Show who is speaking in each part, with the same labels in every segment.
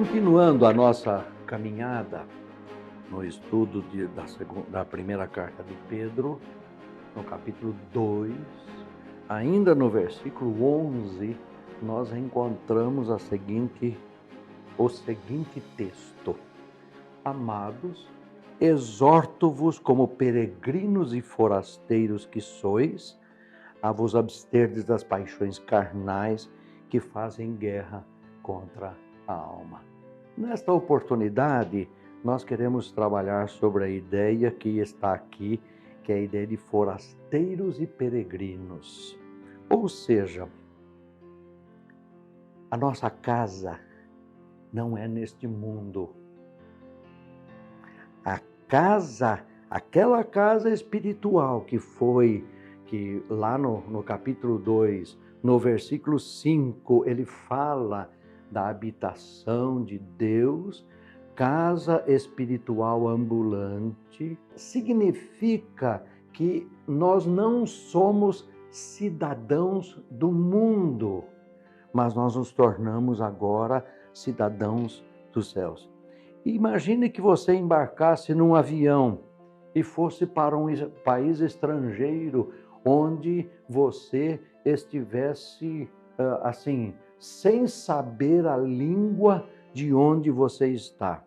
Speaker 1: Continuando a nossa caminhada no estudo da primeira carta de Pedro, no capítulo 2, ainda no versículo 11, nós encontramos o seguinte texto: Amados, exorto-vos como peregrinos e forasteiros que sois, a vos absterdes das paixões carnais que fazem guerra contra a alma. Nesta oportunidade, nós queremos trabalhar sobre a ideia que está aqui, que é a ideia de forasteiros e peregrinos. Ou seja, a nossa casa não é neste mundo. A casa, aquela casa espiritual que lá no capítulo 2, no versículo 5, ele fala da habitação de Deus, casa espiritual ambulante, significa que nós não somos cidadãos do mundo, mas nós nos tornamos agora cidadãos dos céus. Imagine que você embarcasse num avião e fosse para um país estrangeiro, onde você estivesse sem saber a língua de onde você está.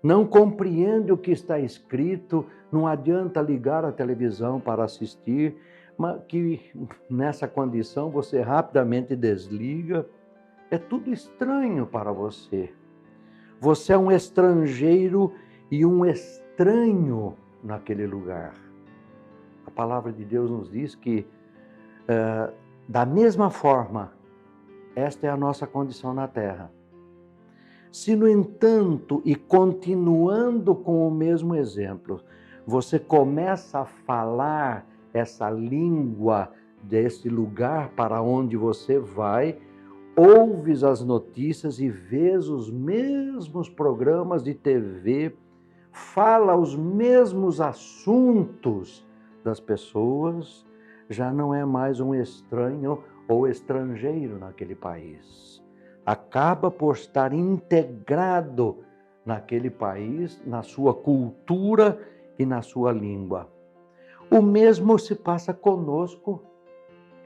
Speaker 1: Não compreende o que está escrito, não adianta ligar a televisão para assistir, mas que nessa condição você rapidamente desliga. É tudo estranho para você. Você é um estrangeiro e um estranho naquele lugar. A palavra de Deus nos diz que, da mesma forma, esta é a nossa condição na terra. Se, no entanto, e continuando com o mesmo exemplo, você começa a falar essa língua desse lugar para onde você vai, ouves as notícias e vês os mesmos programas de TV, fala os mesmos assuntos das pessoas, já não é mais um estranho ou estrangeiro naquele país. Acaba por estar integrado naquele país, na sua cultura e na sua língua. O mesmo se passa conosco,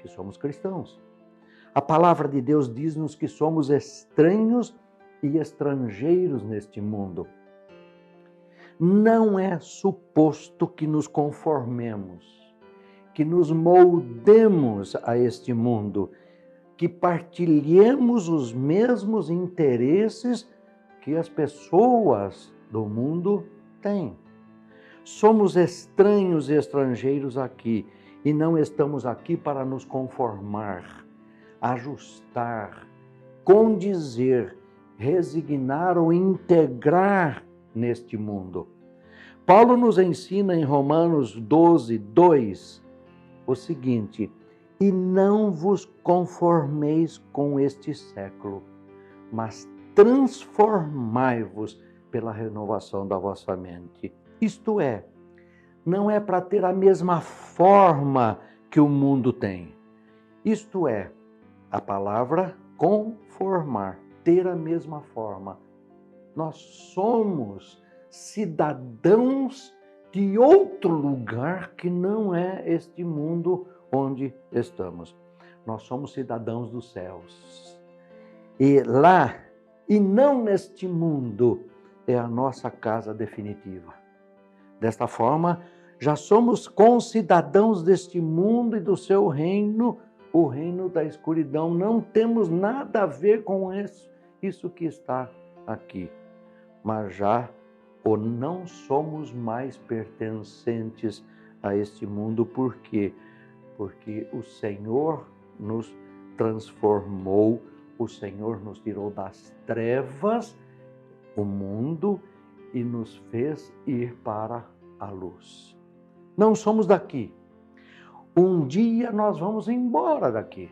Speaker 1: que somos cristãos. A palavra de Deus diz-nos que somos estranhos e estrangeiros neste mundo. Não é suposto que nos conformemos, que nos moldemos a este mundo, que partilhemos os mesmos interesses que as pessoas do mundo têm. Somos estranhos e estrangeiros aqui e não estamos aqui para nos conformar, ajustar, condizer, resignar ou integrar neste mundo. Paulo nos ensina em Romanos 12, 2, o seguinte: e não vos conformeis com este século, mas transformai-vos pela renovação da vossa mente. Isto é, não é para ter a mesma forma que o mundo tem. Isto é, a palavra conformar, ter a mesma forma. Nós somos cidadãos de outro lugar que não é este mundo onde estamos. Nós somos cidadãos dos céus. E lá, e não neste mundo, é a nossa casa definitiva. Desta forma, já somos concidadãos deste mundo e do seu reino, o reino da escuridão. Não temos nada a ver com isso que está aqui. Mas já não somos mais pertencentes a este mundo. Por quê? Porque o Senhor nos transformou, o Senhor nos tirou das trevas, o mundo, e nos fez ir para a luz. Não somos daqui. Um dia nós vamos embora daqui.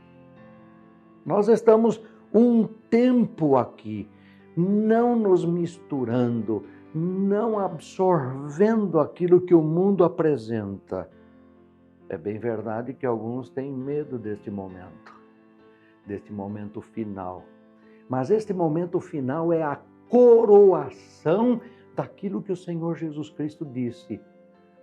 Speaker 1: Nós estamos um tempo aqui, não nos misturando, não absorvendo aquilo que o mundo apresenta. É bem verdade que alguns têm medo deste momento final. Mas este momento final é a coroação daquilo que o Senhor Jesus Cristo disse.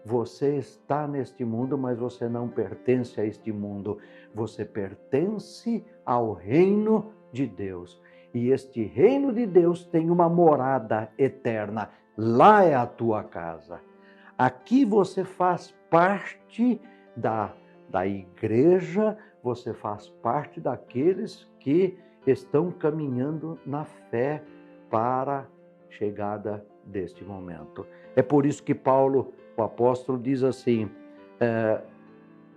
Speaker 1: Você está neste mundo, mas você não pertence a este mundo. Você pertence ao reino de Deus. E este reino de Deus tem uma morada eterna. Lá é a tua casa. Aqui você faz parte da igreja, você faz parte daqueles que estão caminhando na fé para a chegada deste momento. É por isso que Paulo, o apóstolo, diz assim,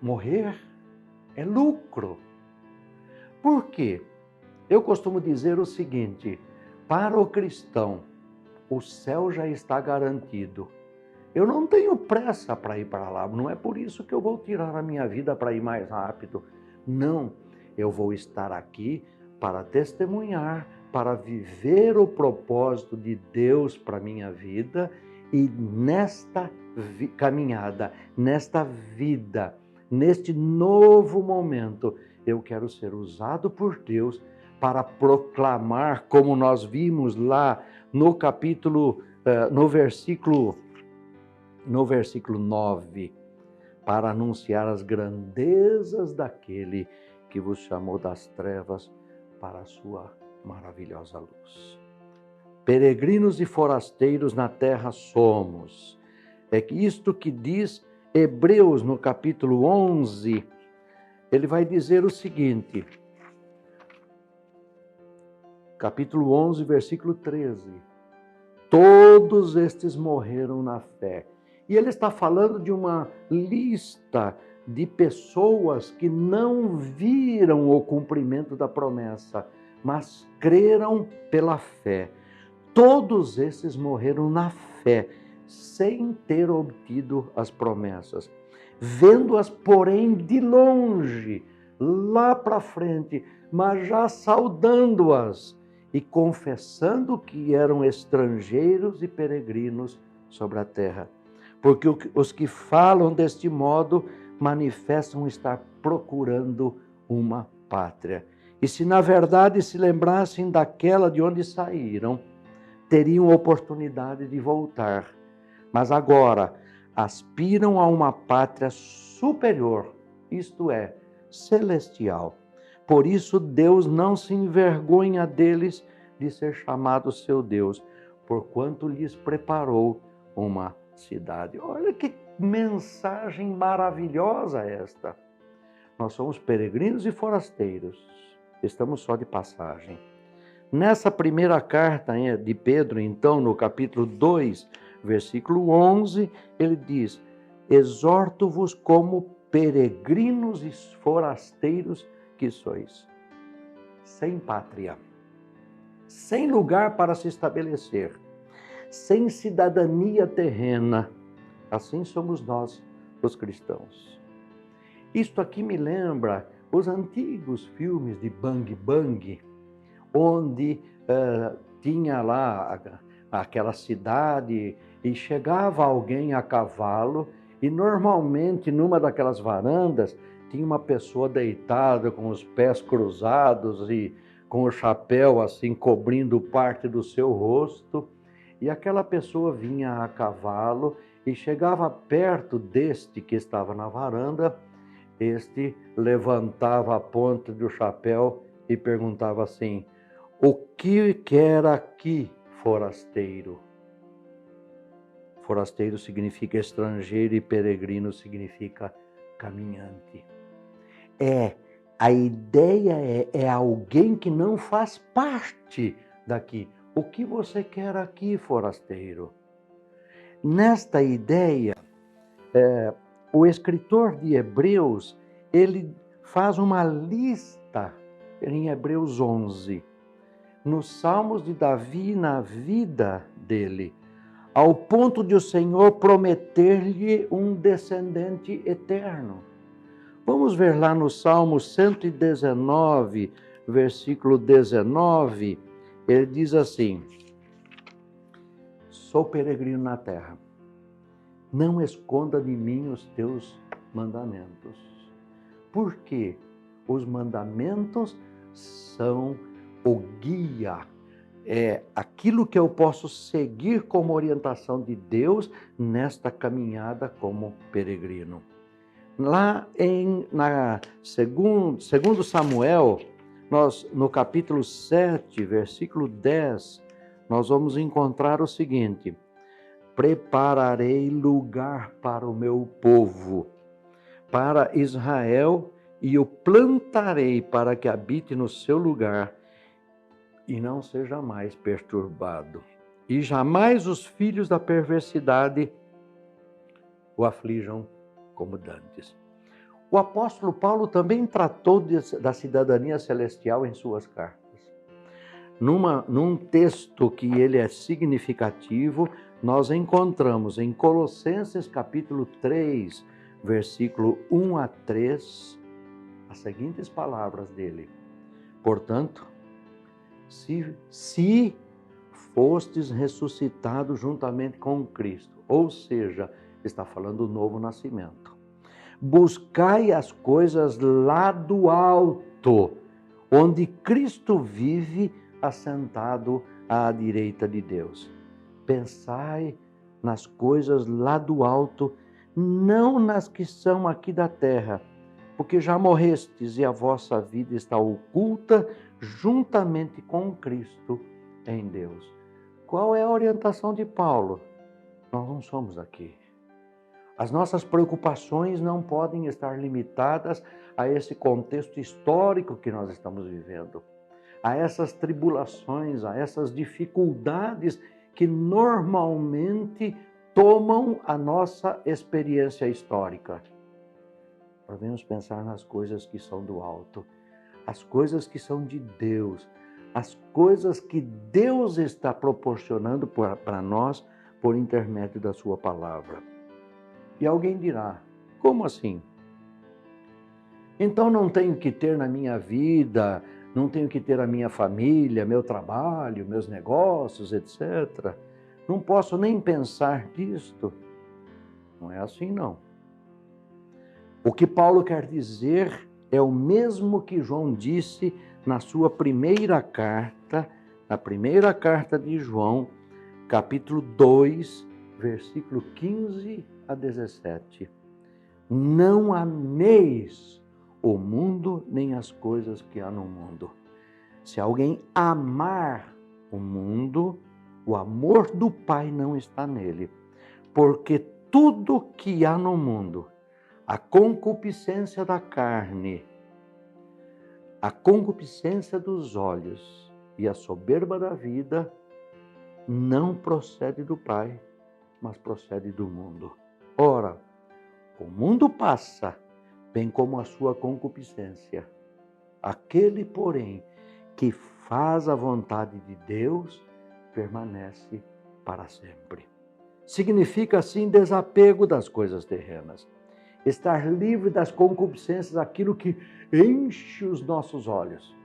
Speaker 1: morrer é lucro. Por quê? Eu costumo dizer o seguinte, para o cristão, o céu já está garantido. Eu não tenho pressa para ir para lá, não é por isso que eu vou tirar a minha vida para ir mais rápido. Não, eu vou estar aqui para testemunhar, para viver o propósito de Deus para a minha vida e nesta caminhada, nesta vida, neste novo momento, eu quero ser usado por Deus para proclamar, como nós vimos lá no capítulo, no versículo 9, para anunciar as grandezas daquele que vos chamou das trevas para a sua maravilhosa luz. Peregrinos e forasteiros na terra somos. É isto que diz Hebreus no capítulo 11. Ele vai dizer o seguinte, capítulo 11, versículo 13. Todos estes morreram na fé. E ele está falando de uma lista de pessoas que não viram o cumprimento da promessa, mas creram pela fé. Todos esses morreram na fé, sem ter obtido as promessas. Vendo-as, porém, de longe, lá para frente, mas já saudando-as e confessando que eram estrangeiros e peregrinos sobre a terra. Porque os que falam deste modo manifestam estar procurando uma pátria. E se na verdade se lembrassem daquela de onde saíram, teriam oportunidade de voltar. Mas agora aspiram a uma pátria superior, isto é, celestial. Por isso Deus não se envergonha deles de ser chamado seu Deus, porquanto lhes preparou uma cidade. Olha que mensagem maravilhosa esta. Nós somos peregrinos e forasteiros, estamos só de passagem. Nessa primeira carta de Pedro, então, no capítulo 2, versículo 11, ele diz, exorto-vos como peregrinos e forasteiros que sois, sem pátria, sem lugar para se estabelecer, sem cidadania terrena. Assim somos nós, os cristãos. Isto aqui me lembra os antigos filmes de Bang Bang, onde tinha lá aquela cidade e chegava alguém a cavalo e normalmente numa daquelas varandas tinha uma pessoa deitada com os pés cruzados e com o chapéu assim cobrindo parte do seu rosto. E aquela pessoa vinha a cavalo e chegava perto deste que estava na varanda. Este levantava a ponta do chapéu e perguntava assim, o que quer aqui, forasteiro? Forasteiro significa estrangeiro e peregrino significa caminhante. A ideia é alguém que não faz parte daqui. O que você quer aqui, forasteiro? Nesta ideia, o escritor de Hebreus, ele faz uma lista em Hebreus 11, nos Salmos de Davi, na vida dele, ao ponto de o Senhor prometer-lhe um descendente eterno. Vamos ver lá no Salmo 119, versículo 19, ele diz assim, sou peregrino na terra, não esconda de mim os teus mandamentos. Porque os mandamentos são o guia é aquilo que eu posso seguir como orientação de Deus nesta caminhada como peregrino. Lá segundo Samuel, no capítulo 7, versículo 10, nós vamos encontrar o seguinte: prepararei lugar para o meu povo, para Israel, e o plantarei para que habite no seu lugar e não seja mais perturbado. E jamais os filhos da perversidade o aflijam como dantes. O apóstolo Paulo também tratou da cidadania celestial em suas cartas. Num texto que ele é significativo, nós encontramos em Colossenses capítulo 3, versículo 1 a 3, as seguintes palavras dele: portanto, se fostes ressuscitados juntamente com Cristo, ou seja, está falando do novo nascimento, buscai as coisas lá do alto, onde Cristo vive assentado à direita de Deus. Pensai nas coisas lá do alto, não nas que são aqui da terra, porque já morrestes e a vossa vida está oculta juntamente com Cristo em Deus. Qual é a orientação de Paulo? Nós não somos aqui. As nossas preocupações não podem estar limitadas a esse contexto histórico que nós estamos vivendo, a essas tribulações, a essas dificuldades que normalmente tomam a nossa experiência histórica. Podemos pensar nas coisas que são do alto, as coisas que são de Deus, as coisas que Deus está proporcionando para nós por intermédio da sua palavra. E alguém dirá: como assim? Então não tenho que ter na minha vida, não tenho que ter a minha família, meu trabalho, meus negócios, etc. Não posso nem pensar nisto. Não é assim, não. O que Paulo quer dizer é o mesmo que João disse na sua primeira carta, na primeira carta de João, capítulo 2, versículo 15 a 17. Não ameis o mundo nem as coisas que há no mundo. Se alguém amar o mundo, o amor do Pai não está nele. Porque tudo que há no mundo, a concupiscência da carne, a concupiscência dos olhos e a soberba da vida, não procede do Pai, mas procede do mundo. Ora, o mundo passa, bem como a sua concupiscência. Aquele, porém, que faz a vontade de Deus, permanece para sempre. Significa, assim, desapego das coisas terrenas. Estar livre das concupiscências, aquilo que enche os nossos olhos.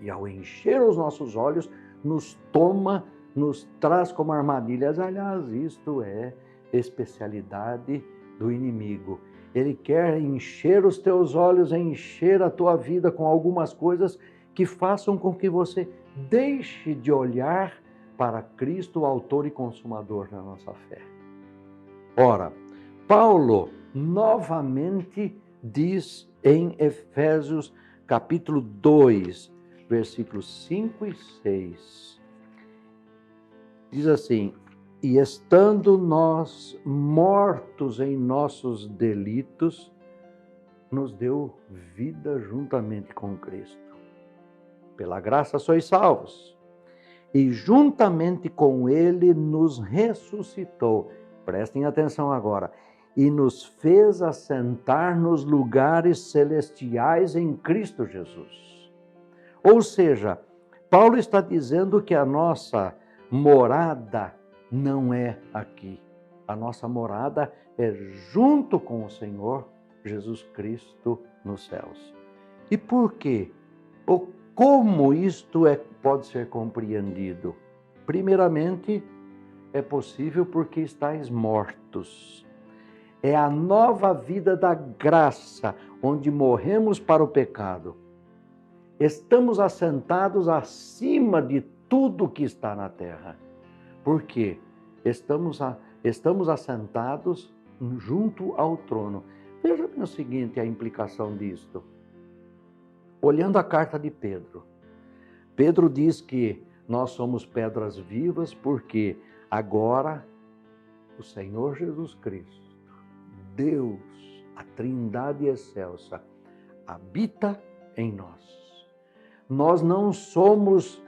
Speaker 1: E ao encher os nossos olhos, nos toma, nos traz como armadilhas. Aliás, isto é especialidade do inimigo. Ele quer encher os teus olhos, encher a tua vida com algumas coisas que façam com que você deixe de olhar para Cristo, o autor e consumador da nossa fé. Ora, Paulo novamente diz em Efésios capítulo 2, versículos 5 e 6. Diz assim: e estando nós mortos em nossos delitos, nos deu vida juntamente com Cristo. Pela graça sois salvos. E juntamente com Ele nos ressuscitou. Prestem atenção agora. E nos fez assentar nos lugares celestiais em Cristo Jesus. Ou seja, Paulo está dizendo que a nossa morada não é aqui. A nossa morada é junto com o Senhor Jesus Cristo nos céus. E por quê? Ou como isto pode ser compreendido? Primeiramente, é possível porque estáis mortos. É a nova vida da graça, onde morremos para o pecado. Estamos assentados acima de tudo que está na terra. Por quê? Estamos assentados junto ao trono. Veja bem o seguinte, a implicação disto. Olhando a carta de Pedro, Pedro diz que nós somos pedras vivas porque agora o Senhor Jesus Cristo, Deus, a Trindade excelsa, habita em nós. Nós não somos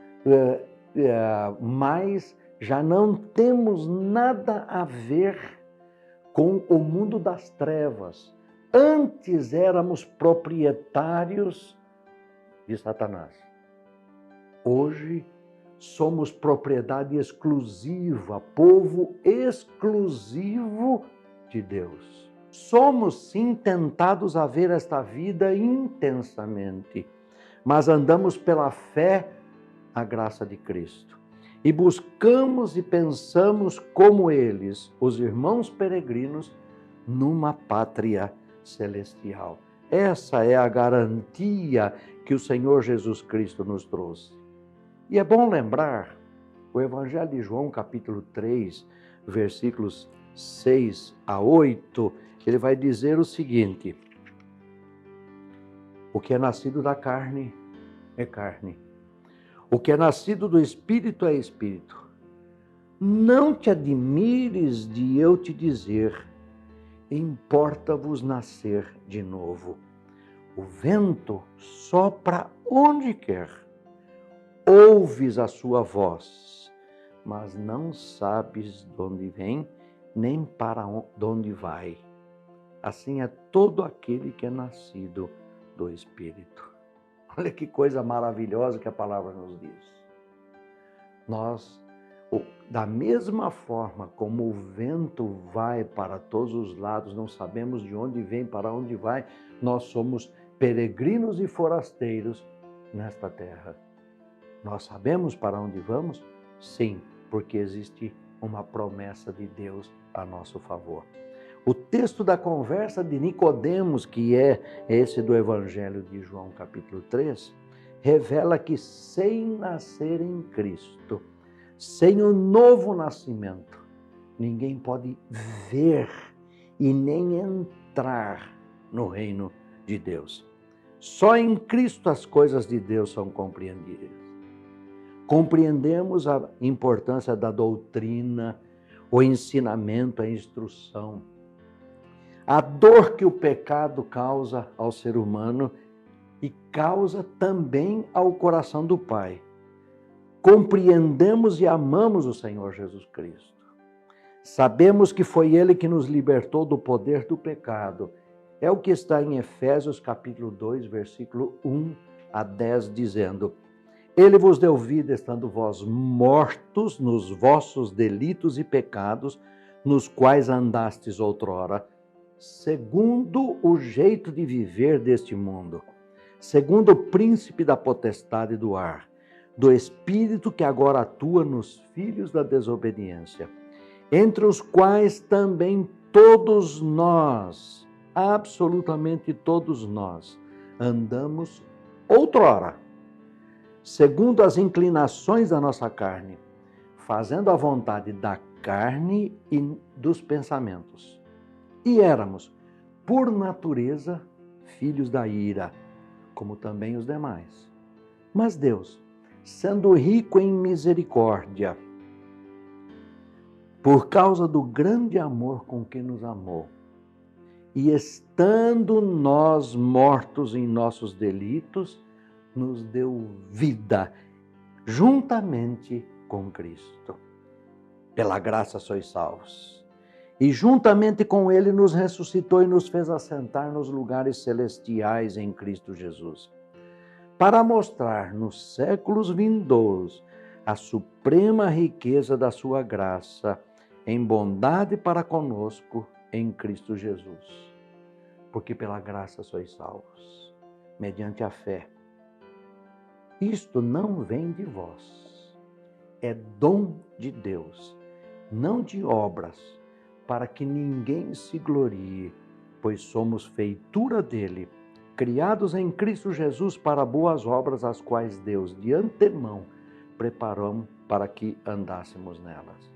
Speaker 1: mais, já não temos nada a ver com o mundo das trevas. Antes éramos proprietários de Satanás. Hoje somos propriedade exclusiva, povo exclusivo de Deus. Somos sim tentados a ver esta vida intensamente, mas andamos pela fé a graça de Cristo. E buscamos e pensamos como eles, os irmãos peregrinos, numa pátria celestial. Essa é a garantia que o Senhor Jesus Cristo nos trouxe. E é bom lembrar, o Evangelho de João, capítulo 3, versículos 6 a 8, ele vai dizer o seguinte: o que é nascido da carne é carne. O que é nascido do Espírito é Espírito. Não te admires de eu te dizer, importa-vos nascer de novo. O vento sopra onde quer. Ouves a sua voz, mas não sabes de onde vem, nem para onde vai. Assim é todo aquele que é nascido do Espírito. Olha que coisa maravilhosa que a palavra nos diz. Nós, da mesma forma como o vento vai para todos os lados, não sabemos de onde vem, para onde vai, nós somos peregrinos e forasteiros nesta terra. Nós sabemos para onde vamos? Sim, porque existe uma promessa de Deus a nosso favor. O texto da conversa de Nicodemos, que é esse do Evangelho de João, capítulo 3, revela que sem nascer em Cristo, sem o novo nascimento, ninguém pode ver e nem entrar no reino de Deus. Só em Cristo as coisas de Deus são compreendidas. Compreendemos a importância da doutrina, o ensinamento, a instrução. A dor que o pecado causa ao ser humano e causa também ao coração do Pai. Compreendemos e amamos o Senhor Jesus Cristo. Sabemos que foi Ele que nos libertou do poder do pecado. É o que está em Efésios capítulo 2, versículo 1 a 10, dizendo: Ele vos deu vida, estando vós mortos nos vossos delitos e pecados, nos quais andastes outrora, segundo o jeito de viver deste mundo, segundo o príncipe da potestade do ar, do espírito que agora atua nos filhos da desobediência, entre os quais também todos nós, absolutamente todos nós, andamos outrora, segundo as inclinações da nossa carne, fazendo a vontade da carne e dos pensamentos. E éramos, por natureza, filhos da ira, como também os demais. Mas Deus, sendo rico em misericórdia, por causa do grande amor com que nos amou, e estando nós mortos em nossos delitos, nos deu vida juntamente com Cristo. Pela graça sois salvos. E juntamente com Ele nos ressuscitou e nos fez assentar nos lugares celestiais em Cristo Jesus, para mostrar nos séculos vindouros a suprema riqueza da sua graça em bondade para conosco em Cristo Jesus. Porque pela graça sois salvos, mediante a fé. Isto não vem de vós, é dom de Deus, não de obras, para que ninguém se glorie, pois somos feitura dele, criados em Cristo Jesus para boas obras, as quais Deus de antemão preparou para que andássemos nelas.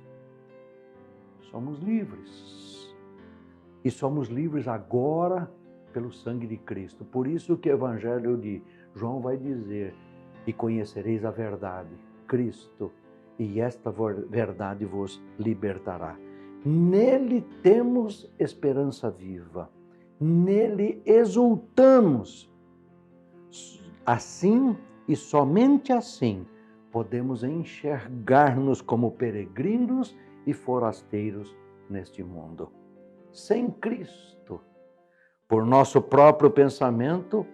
Speaker 1: Somos livres. E somos livres agora pelo sangue de Cristo. Por isso que o Evangelho de João vai dizer: e conhecereis a verdade, Cristo, e esta verdade vos libertará. Nele temos esperança viva. Nele exultamos. Assim e somente assim podemos enxergar-nos como peregrinos e forasteiros neste mundo. Sem Cristo, por nosso próprio pensamento,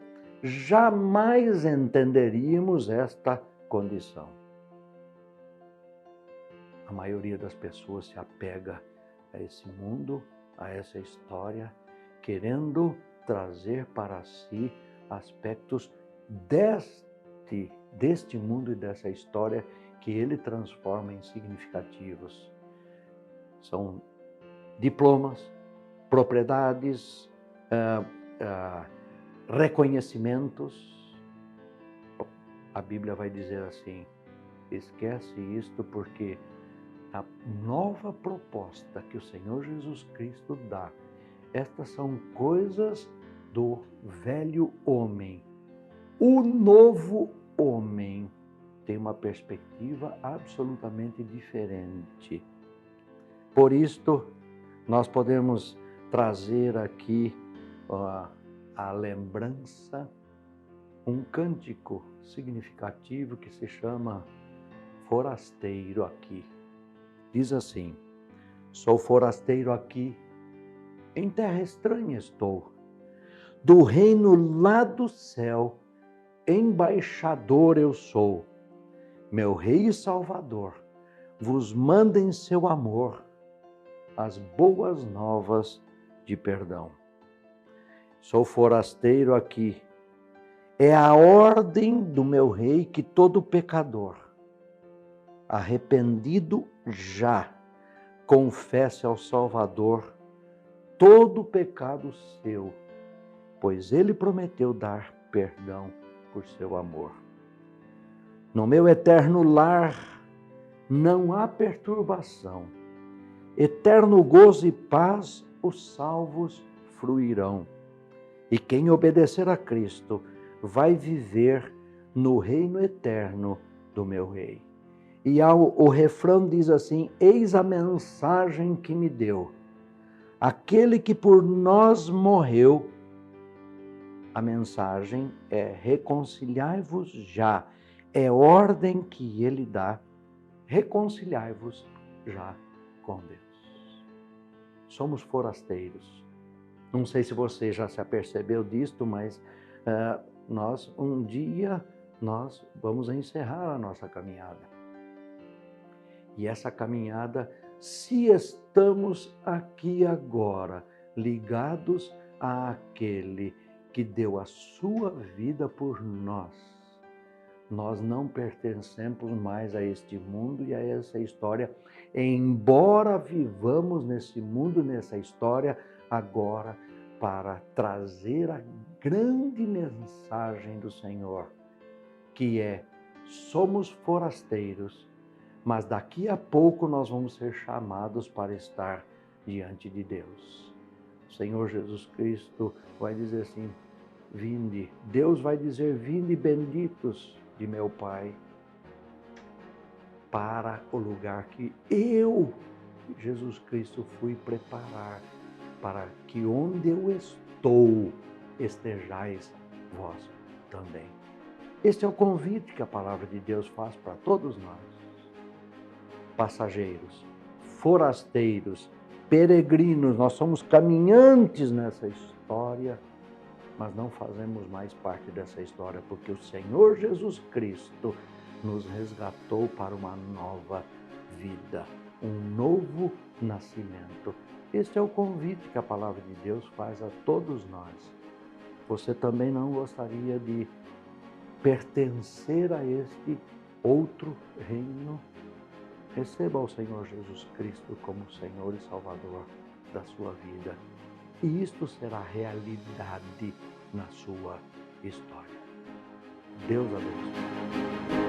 Speaker 1: jamais entenderíamos esta condição. A maioria das pessoas se apega a esse mundo, a essa história, querendo trazer para si aspectos deste mundo e dessa história que ele transforma em significativos. São diplomas, propriedades, reconhecimentos. A Bíblia vai dizer assim: esquece isto, porque a nova proposta que o Senhor Jesus Cristo dá, estas são coisas do velho homem. O novo homem tem uma perspectiva absolutamente diferente. Por isto, nós podemos trazer aqui a lembrança, um cântico significativo que se chama Forasteiro Aqui. Diz assim: sou forasteiro aqui, em terra estranha estou, do reino lá do céu, embaixador eu sou. Meu Rei e Salvador vos manda em seu amor as boas novas de perdão. Sou forasteiro aqui. É a ordem do meu Rei que todo pecador, arrependido já, confesse ao Salvador todo o pecado seu, pois ele prometeu dar perdão por seu amor. No meu eterno lar não há perturbação. Eterno gozo e paz os salvos fruirão. E quem obedecer a Cristo vai viver no reino eterno do meu Rei. E o refrão diz assim: eis a mensagem que me deu, aquele que por nós morreu. A mensagem é: reconciliai-vos já. É ordem que ele dá. Reconciliai-vos já com Deus. Somos forasteiros. Não sei se você já se apercebeu disto, mas um dia nós vamos encerrar a nossa caminhada. E essa caminhada, se estamos aqui agora, ligados àquele que deu a sua vida por nós, nós não pertencemos mais a este mundo e a essa história, embora vivamos nesse mundo, nessa história, agora para trazer a grande mensagem do Senhor, que é: somos forasteiros, mas daqui a pouco nós vamos ser chamados para estar diante de Deus. O Senhor Jesus Cristo vai dizer assim: vinde. Deus vai dizer: vinde, benditos de meu Pai, para o lugar que eu, Jesus Cristo, fui preparar, para que onde eu estou, estejais vós também. Este é o convite que a palavra de Deus faz para todos nós. Passageiros, forasteiros, peregrinos, nós somos caminhantes nessa história, mas não fazemos mais parte dessa história, porque o Senhor Jesus Cristo nos resgatou para uma nova vida, um novo nascimento. Este é o convite que a palavra de Deus faz a todos nós. Você também não gostaria de pertencer a este outro reino? Receba o Senhor Jesus Cristo como Senhor e Salvador da sua vida. E isto será realidade na sua história. Deus abençoe.